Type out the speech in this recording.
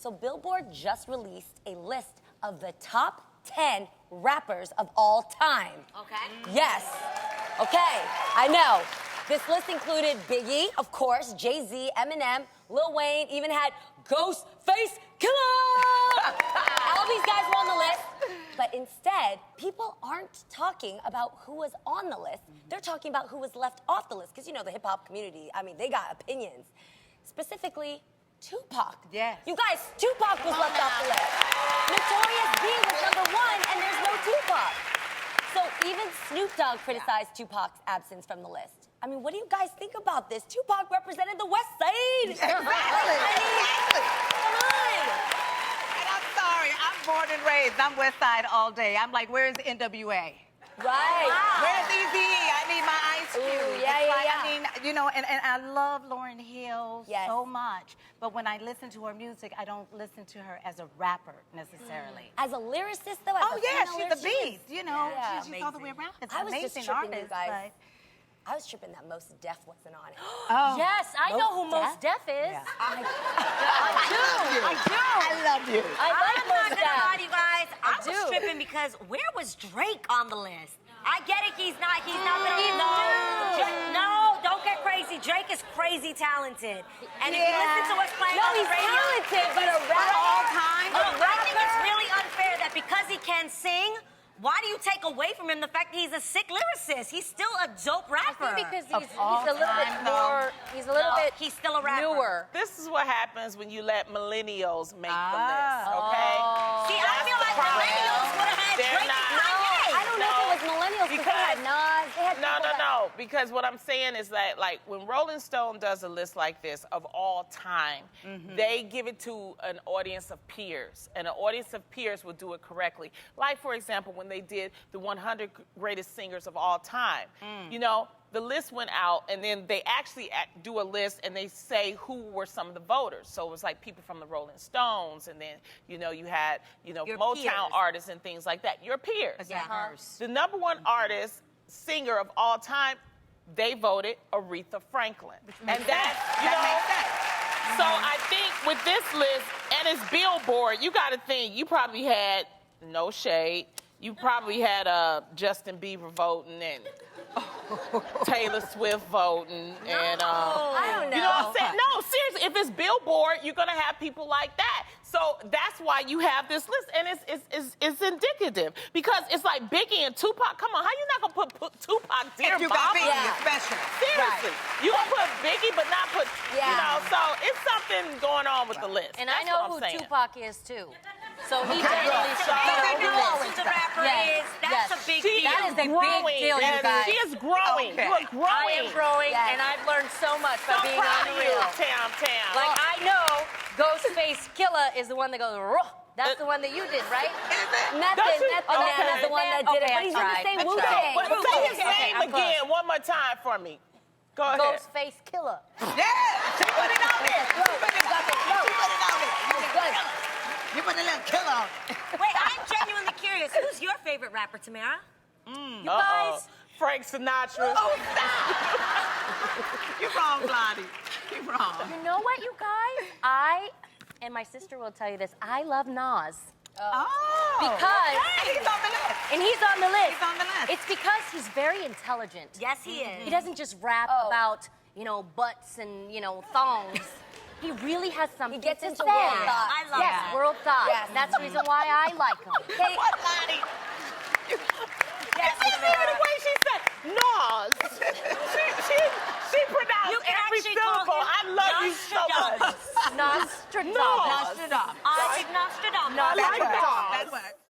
So Billboard just released a list of the top 10 rappers of all time. Okay. Yes. Okay, I know. This list included Biggie, of course, Jay-Z, Eminem, Lil Wayne, even had Ghostface Killer! All these guys were on the list. But instead, people aren't talking about who was on the list. They're talking about who was left off the list. Because, you know, the hip-hop community, I mean, they got opinions. Specifically, Tupac. Yes. You guys, Tupac was left off the list. Notorious B was #1, and there's no Tupac. So even Snoop Dogg criticized Tupac's absence from the list. I mean, what do you guys think about this? Tupac represented the West Side. Exactly. Come on. And I'm sorry, I'm born and raised. I'm West Side all day. I'm like, where's NWA? Right. Where's Eazy? I need my Ice Cube. Ooh, yeah. I mean, you know, and I love Lauryn Hill so much. But when I listen to her music, I don't listen to her as a rapper necessarily. As a lyricist, though, as a female she's a beast. You know, Yeah. she's all the way around. It's I was amazing just tripping, artist, you guys. but... I was tripping that Mos Def wasn't on it. Yes, I know who Mos Def is. Yeah. I love you. I like I'm Mos not gonna lie Def. to you guys. I was do. tripping because where was Drake on the list? I get it, he's not gonna No, don't get crazy. Drake is crazy talented. And if you listen to what's playing on the he's radio, talented, but a rapper all time. I think it's really unfair that because he can sing, why do you take away from him the fact that he's a sick lyricist? He's still a dope rapper. I think because he's all a little bit time, more, he's a little bit he's still a rapper. newer. This is what happens when you let millennials make the list, okay? See, I feel like millennials would have had They're Drake not. and Kanye. I don't know if it was millennials because they had Nas. They had No. Because what I'm saying is that, like, when Rolling Stone does a list like this of all time, they give it to an audience of peers, and an audience of peers will do it correctly. Like, for example, when they did the 100 greatest singers of all time, you know, the list went out, and then they actually do a list, and they say who were some of the voters. So it was like people from the Rolling Stones, and then, you know, you had, you know, Your Motown peers. artists and things like that. Your peers. Yeah. The #1 artist, singer of all time, they voted Aretha Franklin. And that's, you know, makes sense. so I think with this list, and it's Billboard, you got to think, you probably had, no shade, you probably had Justin Bieber voting and Taylor Swift voting and I don't know. you know what I'm saying? No, seriously, if it's Billboard, you're gonna have people like that. So that's why you have this list, and it's indicative because it's like Biggie and Tupac. Come on, how you not gonna put Tupac, Dear If you got Mama? Biggie, especially. Seriously, you gonna put Biggie, but not put you know. So it's something going on with the list. And That's I know what who I'm saying. Tupac is too. So he Okay. definitely So shot they over do the always list. Who the rapper Yes. is, that's a big deal. That is a big growing. deal, you Yes, guys. She is growing. Okay. You are growing. I am growing, Yes. and I've learned so much by So being proud on of the you, reel. Tam. Like, I know Ghostface Killer is the one that goes, "Ruh." That's the one that you did, right? Method, That's it? Method Man Okay. is the one that did it, Okay, but he's in I the same tried. Wu-Tang. But Okay. say his Okay, name I'm close. again one more time for me. Go ahead. Ghostface Killer. Yeah, she put it out there. She put it out there. She put it out there. You put a little killer on it. Wait, I'm genuinely curious. Who's your favorite rapper, Tamara? You guys- Frank Sinatra. Oh, stop. You're wrong, Blondie. You're wrong. You know what, you guys? I, and my sister will tell you this, I love Nas. Oh. Because, And he's on the list. and he's on the list. He's on the list. It's because he's very intelligent. Yes, he is. He doesn't just rap about, you know, butts and, you know, thongs. He really has something He gets to into say. world thought. I love Yes, that. world thought. Yes. That's the reason why I like him. What, Blondie? Yes, See the way she said Nas. she pronounced You can every actually call syllable. him I love you so much. Nostradamus. Nostradamus. Nostradamus. I think Nostradamus. I like That's that. what.